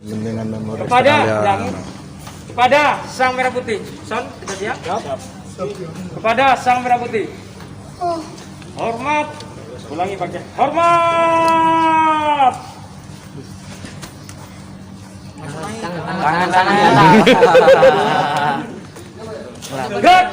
Dengan memori kepada sang merah putih. Son, kita siap? Kepada sang merah putih. Hormat. Ulangi pakai hormat. Tangan. Gerak.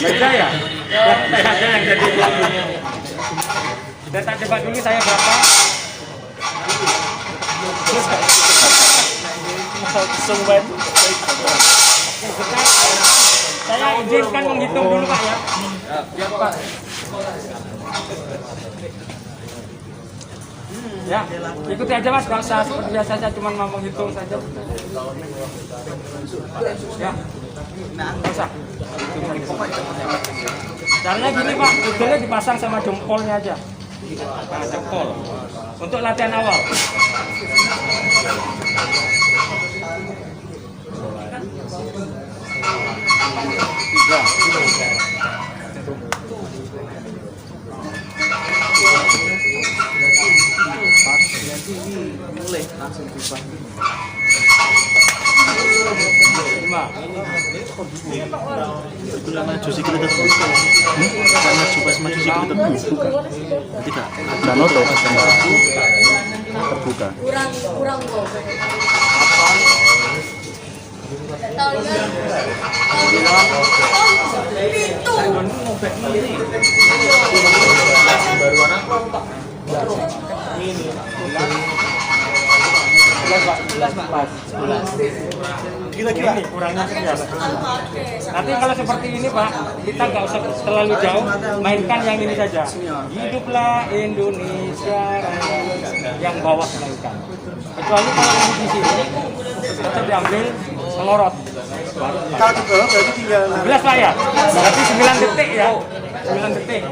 Beda ya? Saya aja yang jadi dan tak coba dulu saya berapa? Saya izinkan menghitung dulu Pak ya. Ya Pak. Ya, ikuti aja Mas, nggak usah seperti biasa saya cuma mau menghitung saja. Ya, nggak usah. Caranya gini Pak, udelnya dipasang sama jempolnya aja. Nah, jempol. Untuk latihan awal. Mulai langsung buka. Lama Josi kita terbuka. Karena pas maju sih kita terbuka. Tidak. Canoto terbuka. Kurang kok. Gila-gila kurangnya sekian. Nanti kalau seperti ini Pak, kita nggak usah terlalu jauh, mainkan yang ini saja. Hiduplah Indonesia Raya, yang bawah mainkan. Kecuali kalau ini di sini, kita diambil melorot. Kalau di bawah berarti tinggal 11 Pak ya? Berarti 9 detik ya? 9 detik.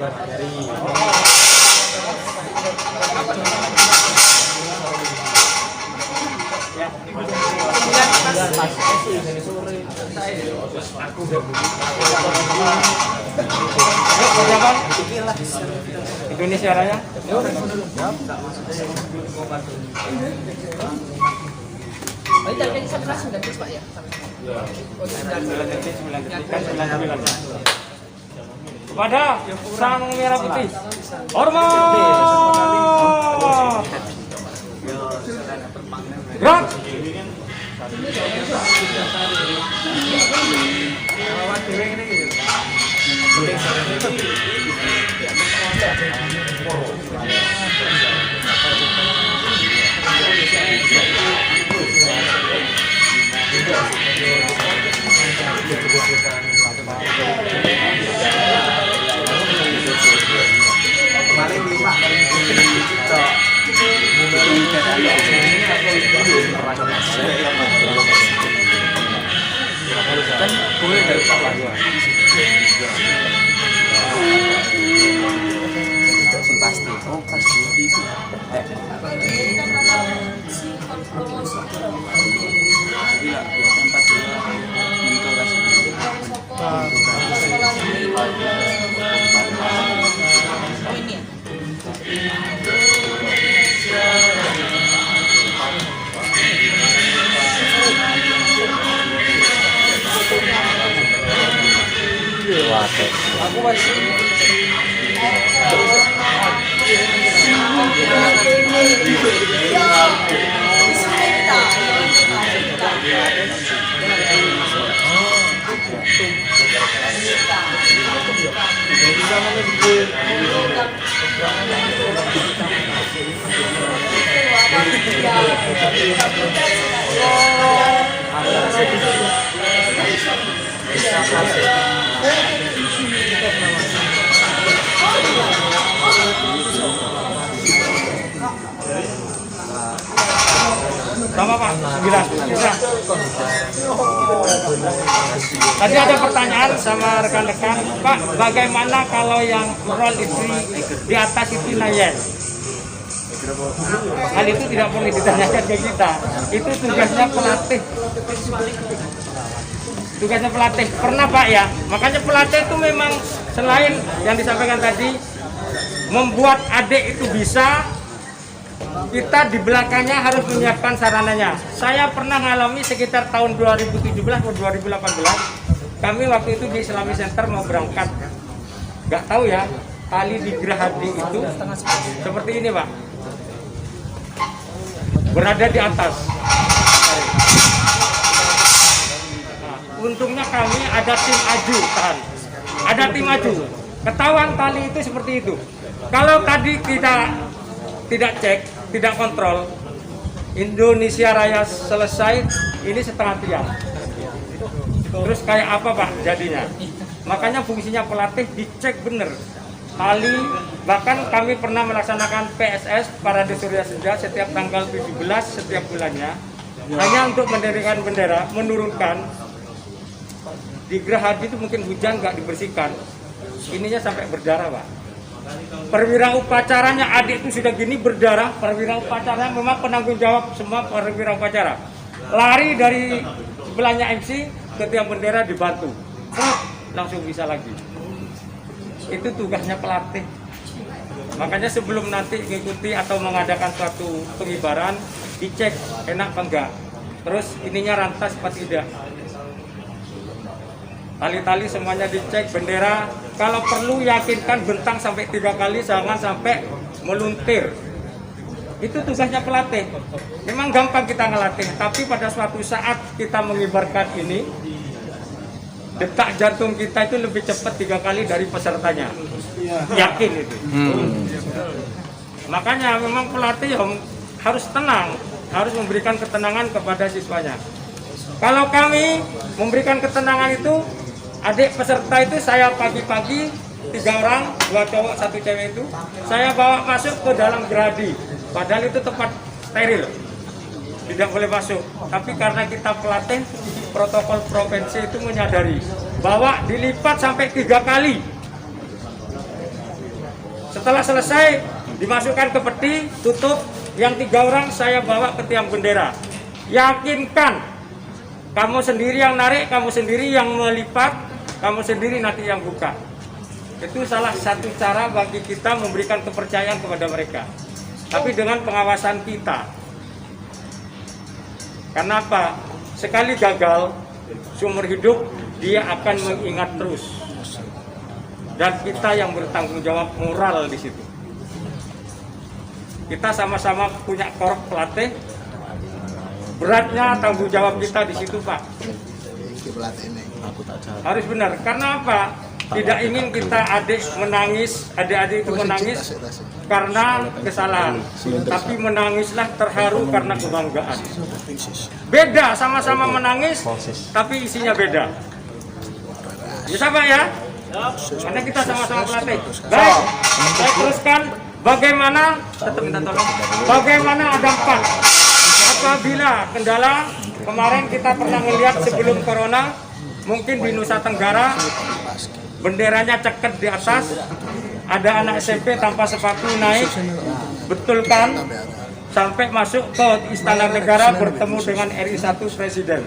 Indonesia Raya. Oh, dari sekelas 9 Pak ya? 9 detik, 9 detik kan 9. Kepada sang merah putih, hormat. Gerak. kemarin 5 kan boleh dari Pak pasti pasti itu Aku masih sama Pak, 9. Bisa. Tadi ada pertanyaan sama rekan-rekan, Pak, bagaimana kalau yang roll istri di atas itu naik? Hal itu tidak perlu ditanyakan ke kita. Itu tugasnya pelatih. Tugasnya pelatih. Pernah Pak ya? Makanya pelatih itu memang selain yang disampaikan tadi, membuat adik itu bisa, kita di belakangnya harus menyiapkan sarananya. Saya pernah ngalami sekitar tahun 2017 atau 2018. Kami waktu itu di Islamic Center mau berangkat. Nggak tahu ya, tali di gerahadi itu seperti ini Pak. Berada di atas. Nah, untungnya kami ada tim aju, tahan. Ada tim aju. Ketahuan tali itu seperti itu. Kalau tadi kita tidak cek, tidak kontrol, Indonesia Raya selesai, ini setengah tiang. Terus kayak apa Pak jadinya? Makanya fungsinya pelatih dicek bener. Tali, bahkan kami pernah melaksanakan PSS Parade Surya Senja setiap tanggal 17 setiap bulannya, hanya untuk mendirikan bendera, menurunkan di gerahadi itu mungkin hujan nggak dibersihkan, ininya sampai berdarah Pak. Perwira upacaranya adik itu sudah gini berdarah, perwira upacaranya memang penanggung jawab semua perwira upacara. Lari dari sebelahnya MC ke tiang bendera dibantu, langsung bisa lagi. Itu tugasnya pelatih. Makanya sebelum nanti mengikuti atau mengadakan suatu pengibaran, dicek enak apa enggak. Terus ininya rantas apa tidak. Tali-tali semuanya dicek, bendera. Kalau perlu yakinkan bentang sampai 3 kali, jangan sampai meluntir. Itu tugasnya pelatih. Memang gampang kita ngelatih, tapi pada suatu saat kita mengibarkan ini, detak jantung kita itu lebih cepat 3 kali dari pesertanya. Yakin itu. Makanya memang pelatih harus tenang, harus memberikan ketenangan kepada siswanya. Kalau kami memberikan ketenangan itu, adik peserta itu saya pagi-pagi 3 orang, 2 cowok 1 cewek itu, saya bawa masuk ke dalam geradi. Padahal itu tempat steril, tidak boleh masuk. Tapi karena kita pelatih, protokol provinsi itu menyadari bahwa dilipat sampai 3 kali. Setelah selesai dimasukkan ke peti, tutup. Yang 3 orang saya bawa ke tiang bendera. Yakinkan kamu sendiri yang narik, kamu sendiri yang melipat, kamu sendiri nanti yang buka. Itu salah satu cara bagi kita memberikan kepercayaan kepada mereka. Tapi dengan pengawasan kita. Karena apa? Sekali gagal, seumur hidup dia akan mengingat terus. Dan kita yang bertanggung jawab moral di situ. Kita sama-sama punya korek pelatih. Beratnya tanggung jawab kita di situ, Pak. Harus benar. Karena apa? Tidak ingin kita adik-adik itu menangis karena kesalahan. Tapi menangislah terharu karena kebanggaan. Beda, sama-sama menangis, tapi isinya beda. Bisa Pak ya? Karena kita sama-sama pelatih. Baik, saya teruskan bagaimana, tetap minta tolong, bagaimana ada 4. Apabila kendala, kemarin kita pernah melihat sebelum corona, mungkin di Nusa Tenggara, benderanya ceket di atas, ada anak SMP tanpa sepatu naik, betul kan? Sampai masuk ke Istana Negara bertemu dengan RI1 Presiden.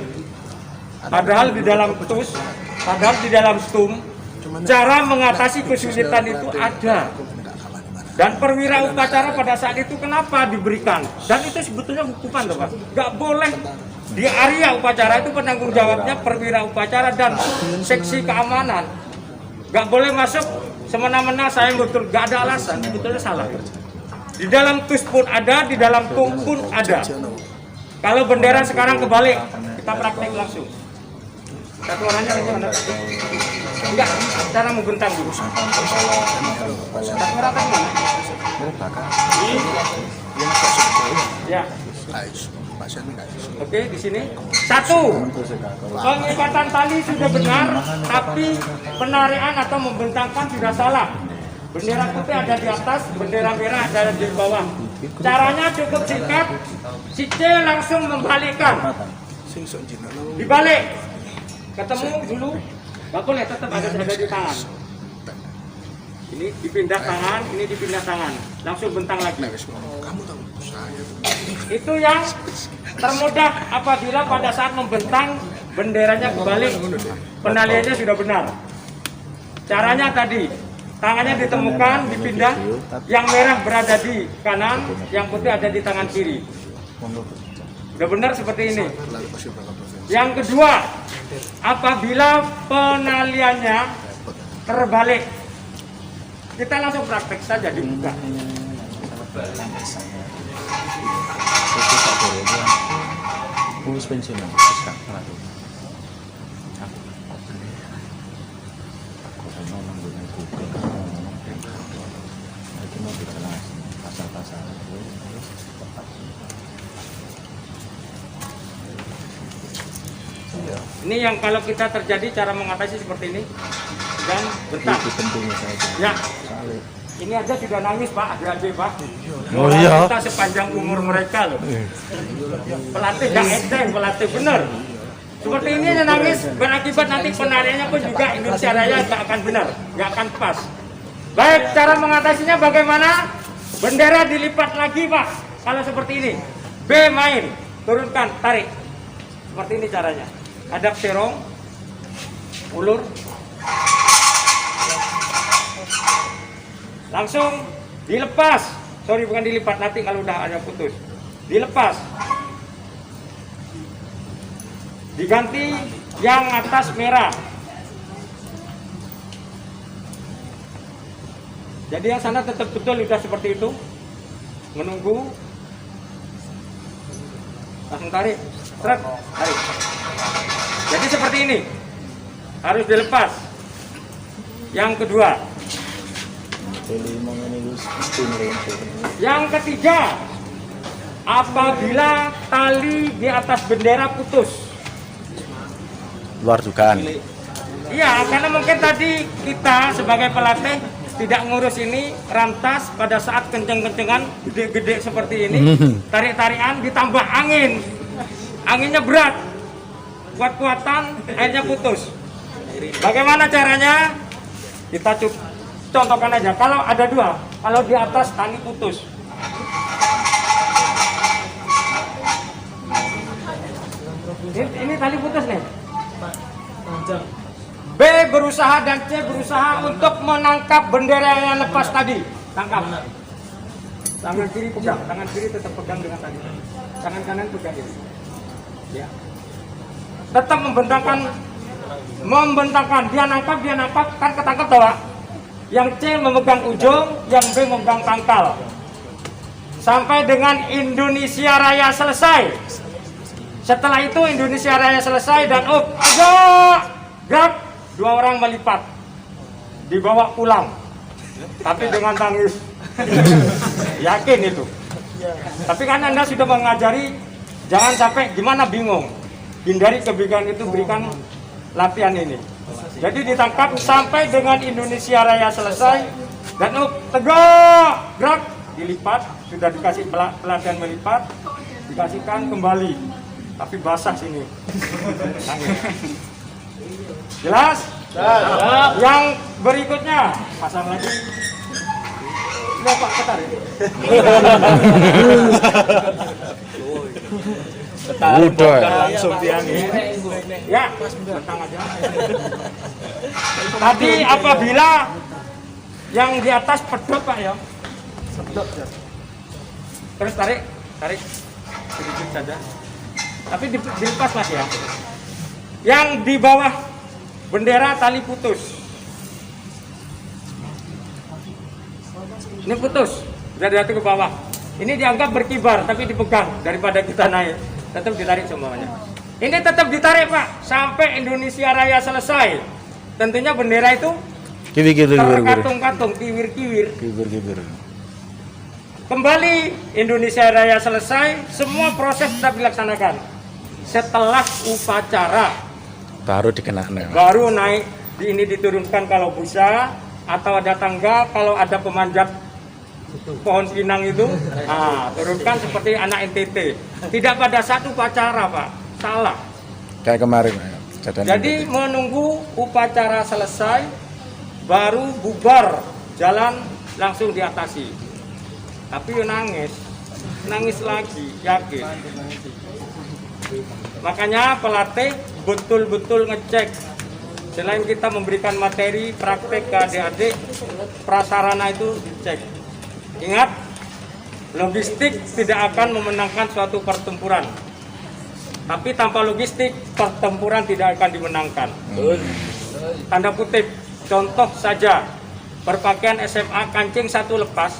Padahal di dalam TUS, padahal di dalam STUM, cara mengatasi kesulitan itu ada. Dan perwira upacara pada saat itu kenapa diberikan? Dan itu sebetulnya hukuman loh Pak. Gak boleh di area upacara itu penanggung jawabnya perwira upacara dan seksi keamanan. Nggak boleh masuk semena-mena saya betul, nggak ada alasan, sebetulnya salah. Di dalam tus pun ada, di dalam tung pun ada. Kalau bendera sekarang kebalik, kita praktek langsung. Satu orangnya ini mana? Enggak, cara membentang dulu. Satu orang mana? Ya. Oke, di sini. Satu, pengikatan tali sudah benar, tapi penarian atau membentangkan sudah salah. Bendera putih ada di atas, bendera merah ada di bawah. Caranya cukup singkat, si C langsung membalikkan. Dibalik, ketemu dulu, nggak boleh tetap ada di tangan. Ini dipindah tangan, ini dipindah tangan, langsung bentang lagi. Itu yang termudah apabila pada saat membentang benderanya kebalik, penaliannya sudah benar. Caranya tadi, tangannya ditemukan, dipindah, yang merah berada di kanan, yang putih ada di tangan kiri. Sudah benar seperti ini. Yang kedua, apabila penaliannya terbalik, kita langsung praktek saja dibuka. Ini yang kalau kita terjadi cara mengatasi seperti ini dan bentar. Ya, ini aja sudah nangis Pak, adik-adik Pak. Oh iya. Kita sepanjang umur mereka loh. Pelatih nggak edeng, pelatih bener. Seperti ini yang nangis berakibat nanti penariannya pun juga Indonesia Raya nggak akan benar, nggak akan pas. Baik, cara mengatasinya bagaimana? Bendera dilipat lagi Pak. Kalau seperti ini, B main, turunkan, tarik. Seperti ini caranya. Hadap serong, ulur, langsung dilepas. Sorry, bukan dilipat, nanti kalau udah ada putus. Dilepas. Diganti yang atas merah. Jadi yang sana tetap betul udah seperti itu. Menunggu. Langsung tarik. Seret, tarik. Jadi seperti ini. Harus dilepas. Yang kedua. Yang ketiga, apabila tali di atas bendera putus. Luar dugaan. Iya, karena mungkin tadi kita sebagai pelatih tidak ngurus ini, rantas pada saat kenceng-kencengan gede-gede seperti ini, tarik-tarikan ditambah angin. Anginnya berat, kuat-kuatan, akhirnya putus. Bagaimana caranya? Kita contohkan aja, kalau ada dua, kalau di atas tali putus. Ini tali putus nih. B berusaha dan C berusaha untuk menangkap bendera yang lepas tadi. Tangkap. Tangan kiri pegang, tangan kiri tetap pegang dengan tali. Tangan kanan pegang ini. Ya. Tetap membentangkan. Dia nangkap, kan ketangkap tahu Pak? Yang C memegang ujung, yang B memegang pangkal. Sampai dengan Indonesia Raya selesai. Setelah itu Indonesia Raya selesai dan gerak, dua orang melipat, dibawa pulang, tapi dengan tangis. Yakin itu. Tapi kan Anda sudah mengajari, jangan sampai gimana bingung. Hindari kebingungan itu, berikan latihan ini. Jadi ditangkap sampai dengan Indonesia Raya selesai dan tegak, gerak, dilipat, sudah dikasih pelatihan melipat, dikasihkan kembali. Tapi basah sini. Jelas? Yang berikutnya pasang lagi. Ini apa ketar ini? Udah. Langsung diangin. Ya, bentang aja. Tadi apabila yang di atas pedot Pak ya. Pedot ya. Terus tarik sedikit saja. Tapi dilepas Mas ya. Yang di bawah bendera tali putus. Ini putus dari jatuh ke bawah. Ini dianggap berkibar tapi dipegang daripada kita naik. Tetap ditarik semuanya. Ini tetap ditarik Pak sampai Indonesia Raya selesai. Tentunya bendera itu terkatung-katung, kiwir-kiwir. Kembali Indonesia Raya selesai, semua proses tetap dilaksanakan. Setelah upacara Baru dikenakan. baru naik, ini diturunkan kalau busa atau ada tangga, kalau ada pemanjat pohon pinang itu, turunkan seperti anak NTT. Tidak pada satu upacara Pak, salah. Kayak kemarin. kejadian Jadi menunggu upacara selesai, baru bubar, jalan langsung diatasi. Tapi nangis lagi, yakin. Makanya pelatih betul-betul ngecek. Selain kita memberikan materi praktek ke adik-adik, prasarana itu dicek. Ingat, logistik tidak akan memenangkan suatu pertempuran. Tapi tanpa logistik, pertempuran tidak akan dimenangkan. Tanda kutip, contoh saja, berpakaian SMA kancing satu lepas,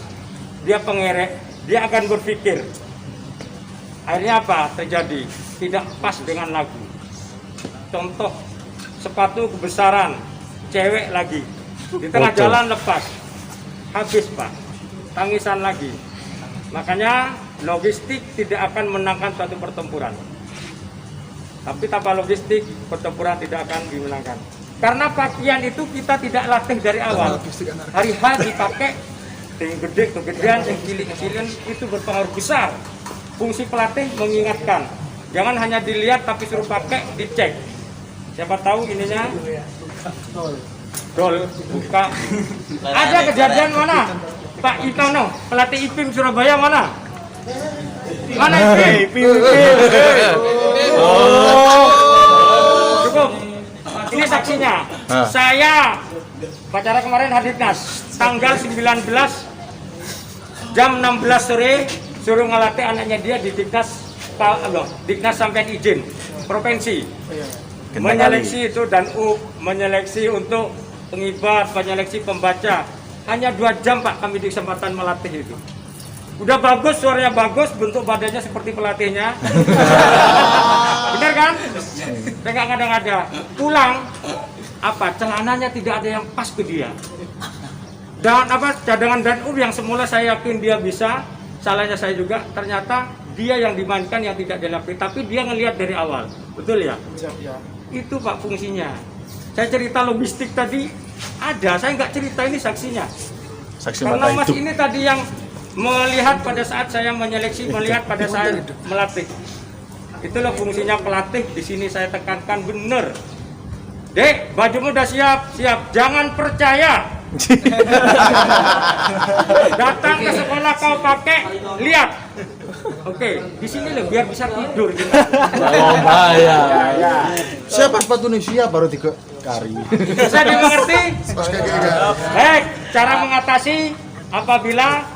dia pengerek, dia akan berpikir. Akhirnya apa terjadi? Tidak pas dengan lagu. Contoh, sepatu kebesaran, cewek lagi, di tengah jalan lepas, habis Pak, tangisan lagi. Makanya logistik tidak akan menangkan suatu pertempuran. Tapi tanpa logistik, pertempuran tidak akan dimenangkan. Karena pakaian itu kita tidak latih dari awal. Hari H dipakai, yang gede, kegedean, yang cilik-cilian itu berpengaruh besar. Fungsi pelatih mengingatkan. Jangan hanya dilihat tapi suruh pakai, dicek. Siapa tahu ininya dol, buka. Ada kejadian mana? Pak Itono, pelatih IPIM Surabaya mana? Mana IPIM? Oh, cukup. Ini saksinya. Saya pacara kemarin Hadiknas tanggal 19 jam 16 sore suruh ngelatih anaknya dia di Diknas sampai izin provinsi. Menyeleksi itu dan menyeleksi untuk pengibar, menyeleksi pembaca. Hanya 2 jam Pak kami di kesempatan melatih itu. Udah bagus, suaranya bagus, bentuk badannya seperti pelatihnya. Benar kan? Nggak ngada-ngada. Pulang, celananya tidak ada yang pas ke dia. Dan cadangan dan yang semula saya yakin dia bisa, salahnya saya juga, ternyata dia yang dimainkan yang tidak dilatih, tapi dia ngelihat dari awal. Betul ya? Itu Pak fungsinya. Saya cerita logistik tadi ada, saya nggak cerita ini saksinya. Karena Mas ini tadi yang melihat pada saat saya menyeleksi, melihat pada saat melatih. Itulah fungsinya pelatih. Di sini saya tekankan benar. Dek, bajumu udah siap, jangan percaya. Datang ke sekolah kau pakai, lihat. Oke, di sini loh biar bisa tidur kita. Siapa sepatu ini siap baru 3 kari. Bisa dimengerti? Baik, cara mengatasi apabila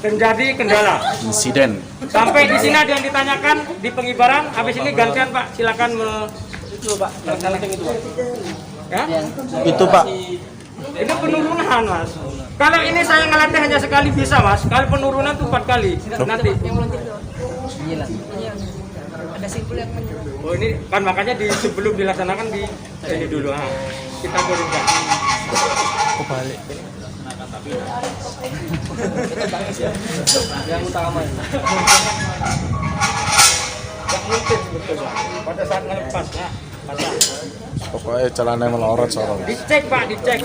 terjadi kendala. Insiden. Sampai di sini ada yang ditanyakan di pengibaran. Habis ini gantian Pak, silakan melaksanakan itu. Ya? Itu Pak. Ini penurunan Mas. Kalau ini saya ngelatih hanya sekali bisa Mas. Kalau penurunan itu 4 kali. Nanti. Ada simpul yang menyuruh. Oh ini kan makanya sebelum dilaksanakan di ini dulu. Kita turunkan. Kebalik. Yang utama ini. Yang mungkin betul pada saat ngelepas ya. Pokoknya celana melorot soalnya. Dicek Pak, dicek.